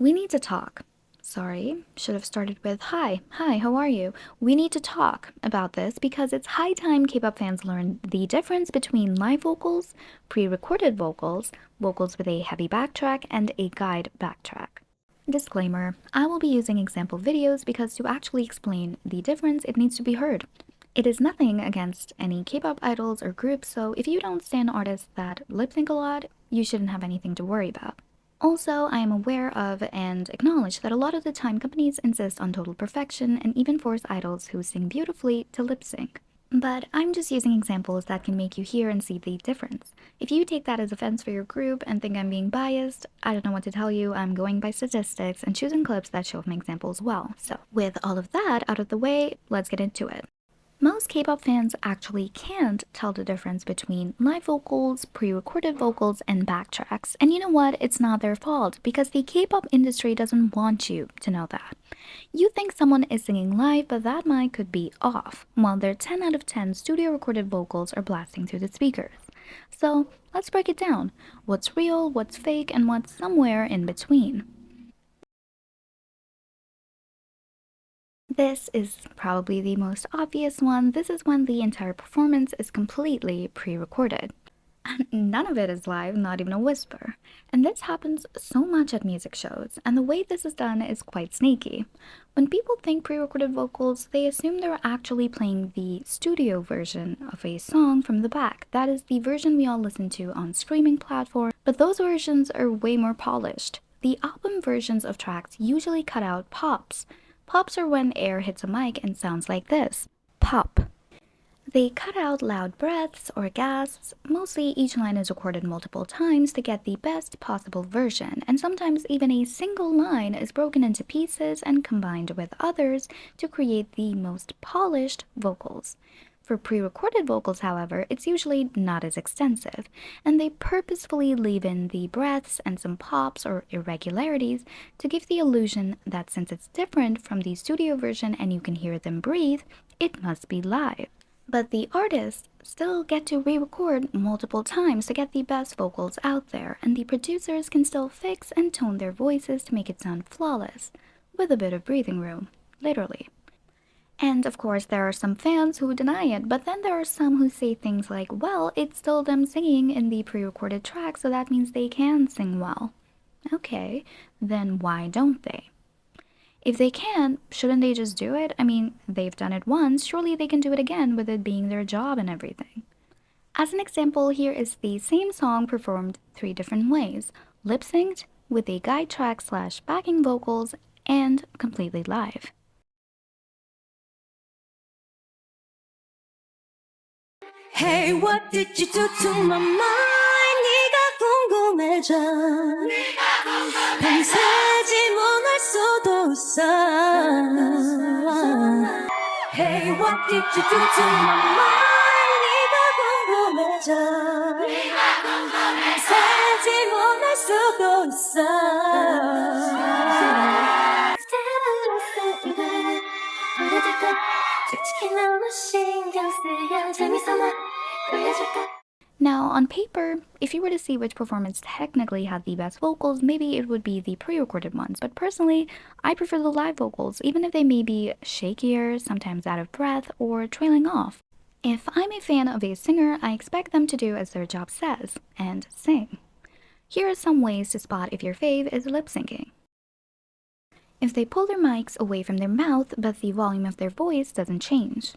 We need to talk. Sorry, should have started with hi, how are you? We need to talk about this because it's high time K-pop fans learn the difference between live vocals, pre-recorded vocals, vocals with a heavy backtrack, and a guide backtrack. Disclaimer, I will be using example videos because to actually explain the difference, it needs to be heard. It is nothing against any K-pop idols or groups, so if you don't stand artists that lip sync a lot, you shouldn't have anything to worry about. Also, I am aware of and acknowledge that a lot of the time companies insist on total perfection and even force idols who sing beautifully to lip sync. But I'm just using examples that can make you hear and see the difference. If you take that as offense for your group and think I'm being biased, I don't know what to tell you. I'm going by statistics and choosing clips that show my examples well. So with all of that out of the way, let's get into it. Most K-pop fans actually can't tell the difference between live vocals, pre-recorded vocals, and backtracks. And you know what? It's not their fault because the K-pop industry doesn't want you to know that. You think someone is singing live, but that mic could be off, while their 10 out of 10 studio recorded vocals are blasting through the speakers. So let's break it down. What's real, what's fake, and what's somewhere in between. This is probably the most obvious one. This is when the entire performance is completely pre-recorded. None of it is live, not even a whisper. And this happens so much at music shows, and the way this is done is quite sneaky. When people think pre-recorded vocals, they assume they're actually playing the studio version of a song from the back. That is the version we all listen to on streaming platforms, but those versions are way more polished. The album versions of tracks usually cut out pops. Pops are when air hits a mic and sounds like this. Pop. They cut out loud breaths or gasps. Mostly each line is recorded multiple times to get the best possible version, and sometimes even a single line is broken into pieces and combined with others to create the most polished vocals. For pre-recorded vocals, however, it's usually not as extensive, and they purposefully leave in the breaths and some pops or irregularities to give the illusion that since it's different from the studio version and you can hear them breathe, it must be live. But the artists still get to re-record multiple times to get the best vocals out there, and the producers can still fix and tone their voices to make it sound flawless, with a bit of breathing room, literally. And of course, there are some fans who deny it, but then there are some who say things like, well, it's still them singing in the pre-recorded track, so that means they can sing well. Okay, then why don't they? If they can, shouldn't they just do it? I mean, they've done it once, surely they can do it again with it being their job and everything. As an example, here is the same song performed 3 different ways, lip-synced, with a guide track / backing vocals, and completely live. Hey, what did you do to my mind? 네가 궁금해져. 밤새 질문할 수도 있어. Hey, what did you do to my mind? 네가 궁금해져. 밤새 질문할 수도 있어. Now, on paper, if you were to see which performance technically had the best vocals, maybe it would be the pre-recorded ones, but personally, I prefer the live vocals, even if they may be shakier, sometimes out of breath, or trailing off. If I'm a fan of a singer, I expect them to do as their job says, and sing. Here are some ways to spot if your fave is lip-syncing. If they pull their mics away from their mouth, but the volume of their voice doesn't change.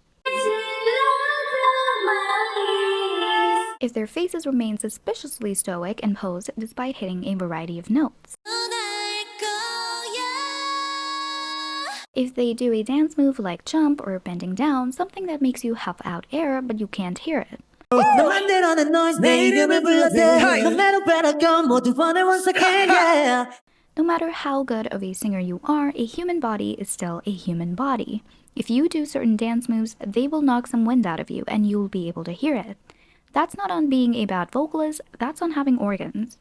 If their faces remain suspiciously stoic and posed despite hitting a variety of notes. If they do a dance move like jump or bending down, something that makes you huff out air but you can't hear it. No matter how good of a singer you are, a human body is still a human body. If you do certain dance moves, they will knock some wind out of you and you'll be able to hear it. That's not on being a bad vocalist, that's on having organs.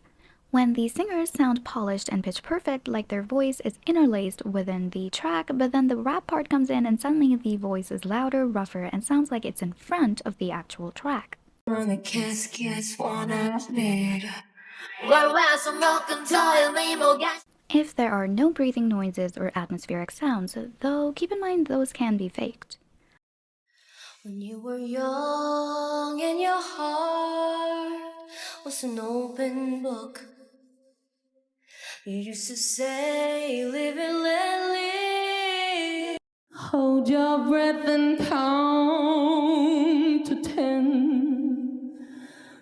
When the singers sound polished and pitch perfect, like their voice is interlaced within the track, but then the rap part comes in and suddenly the voice is louder, rougher, and sounds like it's in front of the actual track. If there are no breathing noises or atmospheric sounds, though keep in mind those can be faked. When you were young and your heart was an open book, you used to say, live and let live. Hold your breath and count to 10.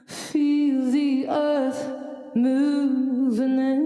Feel the earth moving in.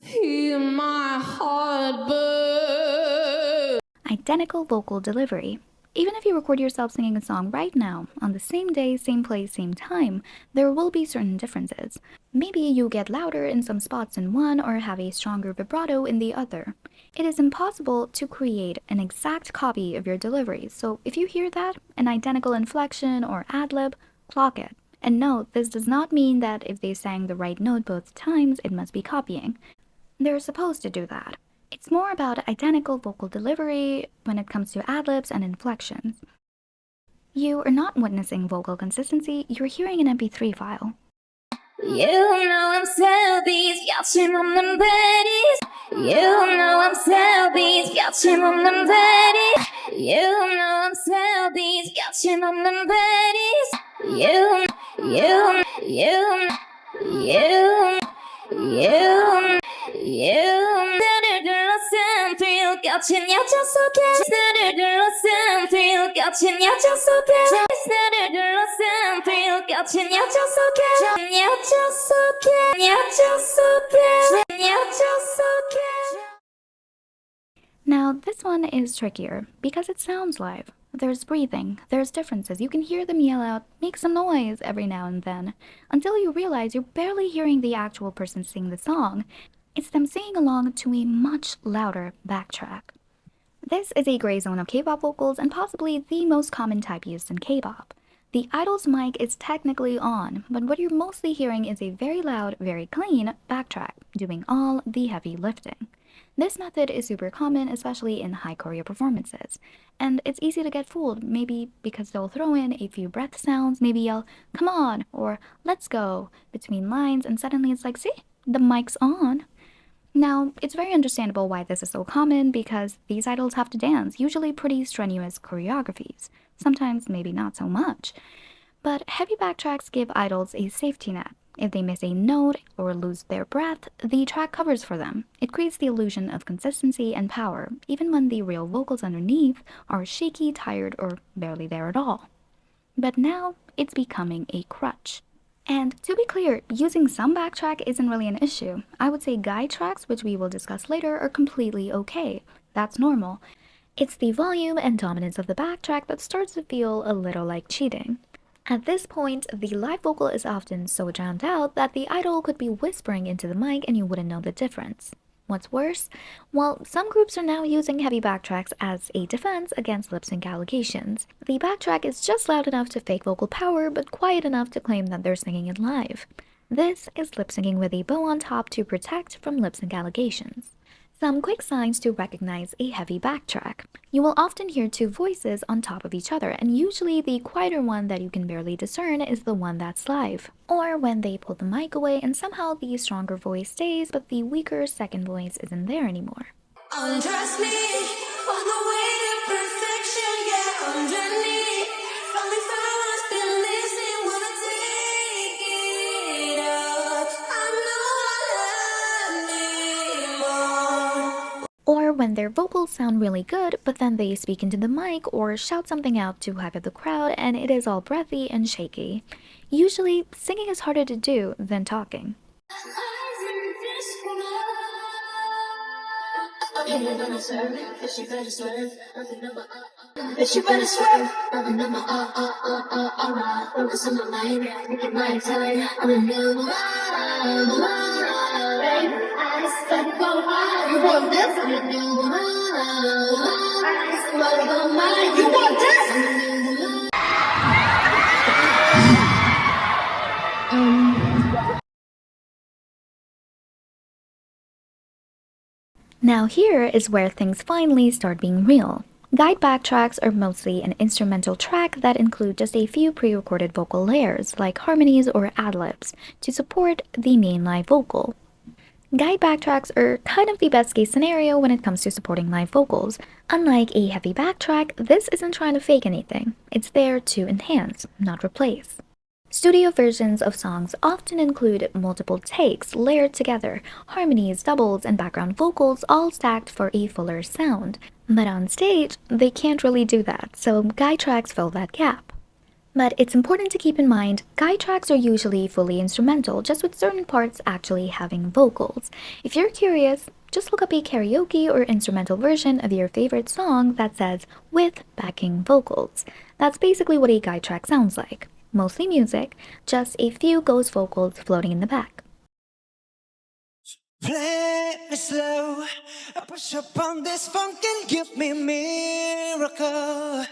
Hear my heart burn. Identical vocal delivery. Even if you record yourself singing a song right now, on the same day, same place, same time, there will be certain differences. Maybe you get louder in some spots in one or have a stronger vibrato in the other. It is impossible to create an exact copy of your delivery, so if you hear that, an identical inflection or ad-lib, clock it. And no, this does not mean that if they sang the right note both times, it must be copying. They're supposed to do that. It's more about identical vocal delivery when it comes to ad-libs and inflections. You are not witnessing vocal consistency, you're hearing an MP3 file. You know I'm selfies, yachting on them baddies. You know I'm selfies, yachting on them baddies. You know I'm selfies, yachting on them baddies. You 나를 둘러싼 thrill 겹친 야자 속에 나를 둘러싼 thrill 겹친 야자 속에 나를 둘러싼 thrill 겹친 야자 속에 야자 속에 야자 속에 야자 속에. Now, this one is trickier because it sounds live. There's breathing, there's differences. You can hear them yell out, make some noise every now and then, until you realize you're barely hearing the actual person sing the song. It's them singing along to a much louder backtrack. This is a gray zone of K-pop vocals and possibly the most common type used in K-pop. The idol's mic is technically on, but what you're mostly hearing is a very loud, very clean backtrack, doing all the heavy lifting. This method is super common, especially in high choreo performances, and it's easy to get fooled, maybe because they'll throw in a few breath sounds, maybe yell, come on, or let's go, between lines, and suddenly it's like, see, the mic's on. Now, it's very understandable why this is so common because these idols have to dance, usually pretty strenuous choreographies, sometimes maybe not so much. But heavy backtracks give idols a safety net. If they miss a note or lose their breath, the track covers for them. It creates the illusion of consistency and power, even when the real vocals underneath are shaky, tired, or barely there at all. But now, it's becoming a crutch. And to be clear, using some backtrack isn't really an issue. I would say guide tracks, which we will discuss later, are completely okay. That's normal. It's the volume and dominance of the backtrack that starts to feel a little like cheating. At this point, the live vocal is often so drowned out that the idol could be whispering into the mic and you wouldn't know the difference. What's worse? Well, some groups are now using heavy backtracks as a defense against lip-sync allegations. The backtrack is just loud enough to fake vocal power, but quiet enough to claim that they're singing it live. This is lip-syncing with a bow on top to protect from lip-sync allegations. Some quick signs to recognize a heavy backtrack. You will often hear two voices on top of each other, and usually the quieter one that you can barely discern is the one that's live. Or when they pull the mic away and somehow the stronger voice stays, but the weaker second voice isn't there anymore. Undress me on the way to perfection, yeah, underneath. Falling fast, been listening, wanna take it up. I know I need more. Or when their vocals sound really good, but then they speak into the mic or shout something out to hype up the crowd and it is all breathy and shaky. Usually, singing is harder to do than talking. Bitch, you better swerve. Nothing on my alright. Focus on my mind. Take it my time. I'm a new I started going high. You want this? I'm a new I started going high. You want this? Now here is where things finally start being real. Guide backtracks are mostly an instrumental track that include just a few pre-recorded vocal layers, like harmonies or ad-libs, to support the main live vocal. Guide backtracks are kind of the best case scenario when it comes to supporting live vocals. Unlike a heavy backtrack, this isn't trying to fake anything. It's there to enhance, not replace. Studio versions of songs often include multiple takes layered together, harmonies, doubles, and background vocals all stacked for a fuller sound. But on stage, they can't really do that, so guide tracks fill that gap. But it's important to keep in mind, guide tracks are usually fully instrumental, just with certain parts actually having vocals. If you're curious, just look up a karaoke or instrumental version of your favorite song that says, with backing vocals. That's basically what a guide track sounds like. Mostly music, just a few ghost vocals floating in the back. Play me slow, push up on this funk and give me a miracle.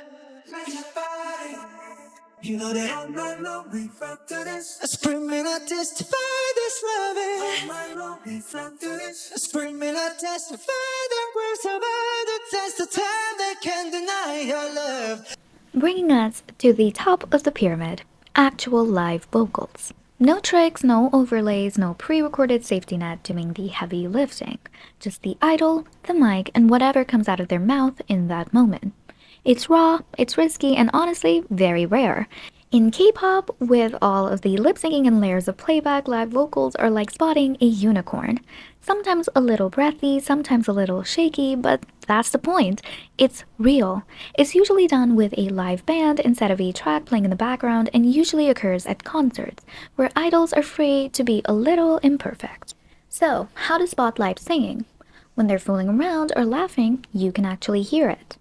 You know that all night long we flock to this. Screaming, I testify this loving. All night long we flock to this. Screaming, I testify that we're survived the test of time that can't deny your love. Bringing us to the top of the pyramid, actual live vocals. No tricks, no overlays, no pre-recorded safety net doing the heavy lifting. Just the idol, the mic, and whatever comes out of their mouth in that moment. It's raw, it's risky, and honestly, very rare. In K-pop, with all of the lip-syncing and layers of playback, live vocals are like spotting a unicorn. Sometimes a little breathy, sometimes a little shaky, but that's the point. It's real. It's usually done with a live band instead of a track playing in the background, and usually occurs at concerts, where idols are free to be a little imperfect. So, how to spot live singing? When they're fooling around or laughing, you can actually hear it.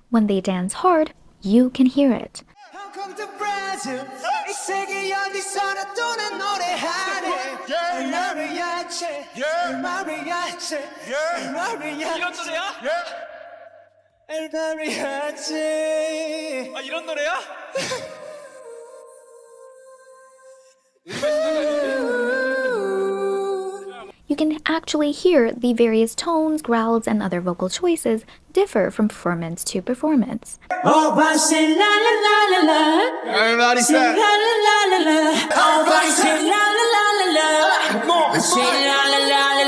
When they dance hard, you can hear it. Welcome to Brazil. 이 세계 어디서나 또는 노래하네. El mariachi, el mariachi, el mariachi. 이런 노래야? El mariachi. 아 이런 노래야? You can actually hear the various tones, growls, and other vocal choices differ from performance to performance. Everybody say la la la la la. Everybody say La la la la la. Everybody say la la la la la. Say la la la la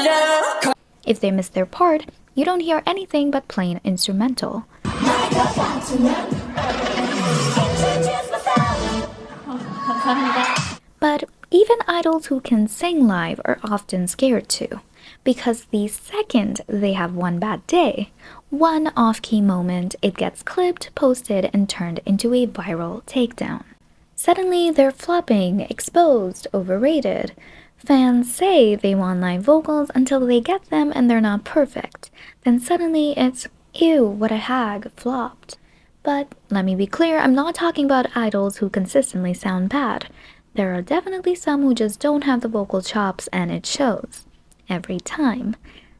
la. If they miss their part, you don't hear anything but plain instrumental. But even idols who can sing live are often scared too, because the second they have one bad day, one off-key moment, it gets clipped, posted, and turned into a viral takedown. Suddenly they're flopping, exposed, overrated. Fans say they want live vocals until they get them and they're not perfect. Then suddenly it's, ew, what a hag, flopped. But let me be clear, I'm not talking about idols who consistently sound bad. There are definitely some who just don't have the vocal chops and it shows. Every time.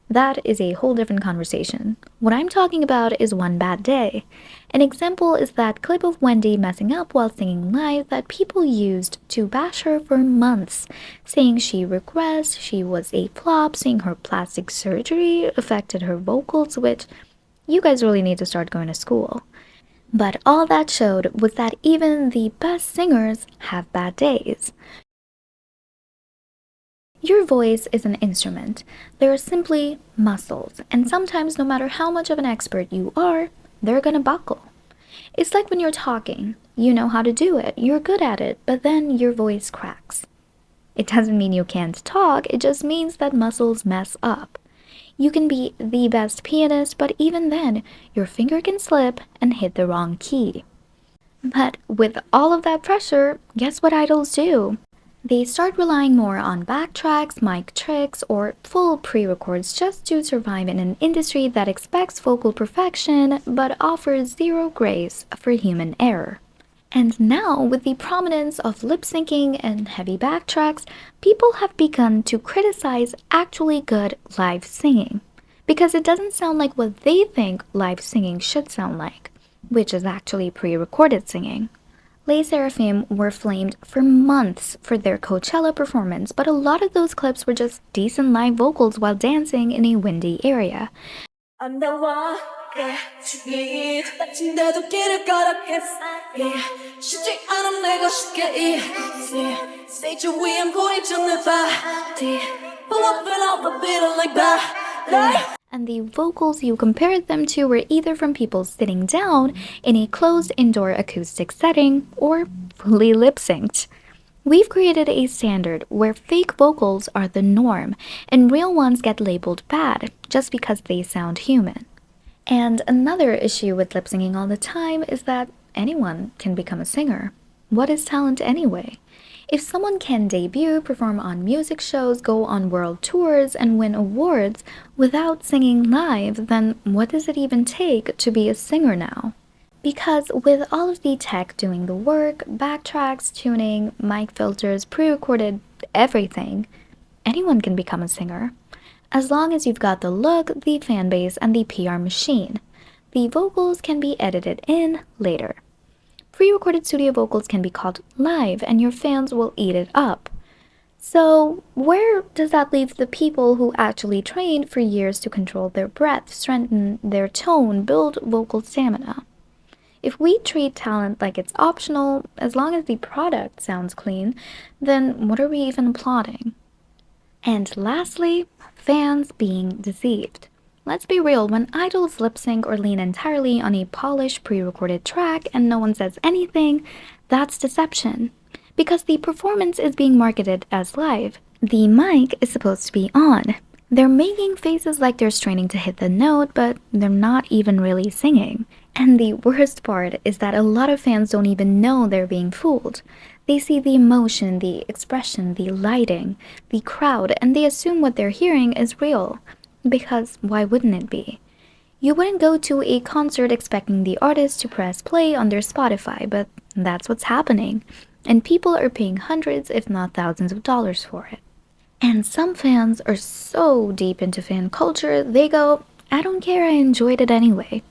That is a whole different conversation. What I'm talking about is one bad day. An example is that clip of Wendy messing up while singing live that people used to bash her for months, saying she regressed, she was a flop, saying her plastic surgery affected her vocals, which you guys really need to start going to school. But all that showed was that even the best singers have bad days. Your voice is an instrument. They are simply muscles, and sometimes no matter how much of an expert you are, they're gonna buckle. It's like when you're talking. You know how to do it, you're good at it, but then your voice cracks. It doesn't mean you can't talk, it just means that muscles mess up. You can be the best pianist, but even then, your finger can slip and hit the wrong key. But with all of that pressure, guess what idols do? They start relying more on backtracks, mic tricks, or full pre-records just to survive in an industry that expects vocal perfection but offers zero grace for human error. And now, with the prominence of lip-syncing and heavy backtracks, people have begun to criticize actually good live singing, because it doesn't sound like what they think live singing should sound like, which is actually pre-recorded singing. Les Seraphim were flamed for months for their Coachella performance, but a lot of those clips were just decent live vocals while dancing in a windy area. 언더와 다친데도 길을 걸었겠어 쉽지 않은 내가 쉽게 Stage 위에 보이던 내 body Pull up and off the beat like that And the vocals you compared them to were either from people sitting down in a closed indoor acoustic setting or fully lip-synced. We've created a standard where fake vocals are the norm and real ones get labeled bad just because they sound human. And another issue with lip syncing all the time is that anyone can become a singer. What is talent anyway? If someone can debut, perform on music shows, go on world tours, and win awards without singing live, then what does it even take to be a singer now? Because with all of the tech doing the work, backtracks, tuning, mic filters, pre-recorded everything, anyone can become a singer. As long as you've got the look, the fan base, and the PR machine. The vocals can be edited in later. Pre-recorded studio vocals can be called live, and your fans will eat it up. So where does that leave the people who actually trained for years to control their breath, strengthen their tone, build vocal stamina? If we treat talent like it's optional, as long as the product sounds clean, then what are we even applauding? And lastly, fans being deceived. Let's be real, when idols lip sync or lean entirely on a polished pre-recorded track and no one says anything, that's deception. Because the performance is being marketed as live. The mic is supposed to be on. They're making faces like they're straining to hit the note, but they're not even really singing. And the worst part is that a lot of fans don't even know they're being fooled. They see the emotion, the expression, the lighting, the crowd, and they assume what they're hearing is real. Because why wouldn't it be? You wouldn't go to a concert expecting the artist to press play on their Spotify, but that's what's happening. And people are paying hundreds, if not thousands of dollars for it. And some fans are so deep into fan culture, they go, I don't care, I enjoyed it anyway.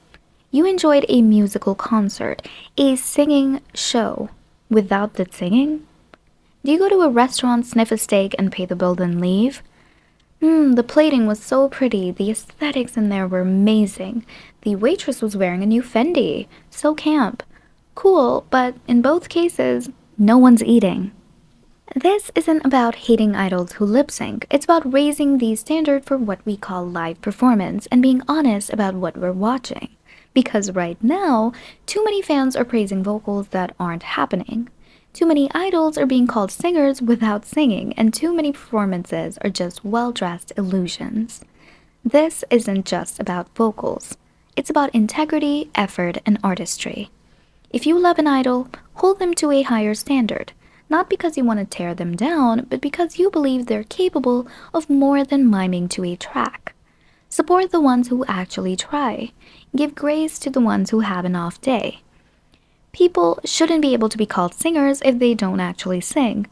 You enjoyed a musical concert, a singing show, without the singing? Do you go to a restaurant, sniff a steak, and pay the bill then leave? The plating was so pretty, the aesthetics in there were amazing. The waitress was wearing a new Fendi. So camp. Cool, but in both cases, no one's eating. This isn't about hating idols who lip sync, it's about raising the standard for what we call live performance and being honest about what we're watching. Because right now, too many fans are praising vocals that aren't happening. Too many idols are being called singers without singing, and too many performances are just well-dressed illusions. This isn't just about vocals. It's about integrity, effort, and artistry. If you love an idol, hold them to a higher standard, not because you want to tear them down, but because you believe they're capable of more than miming to a track. Support the ones who actually try. Give grace to the ones who have an off day. People shouldn't be able to be called singers if they don't actually sing.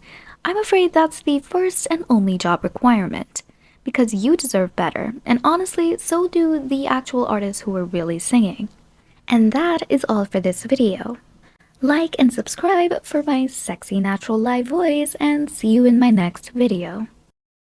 I'm afraid that's the first and only job requirement. Because you deserve better, and honestly, so do the actual artists who are really singing. And that is all for this video. Like and subscribe for my sexy natural live voice, and see you in my next video.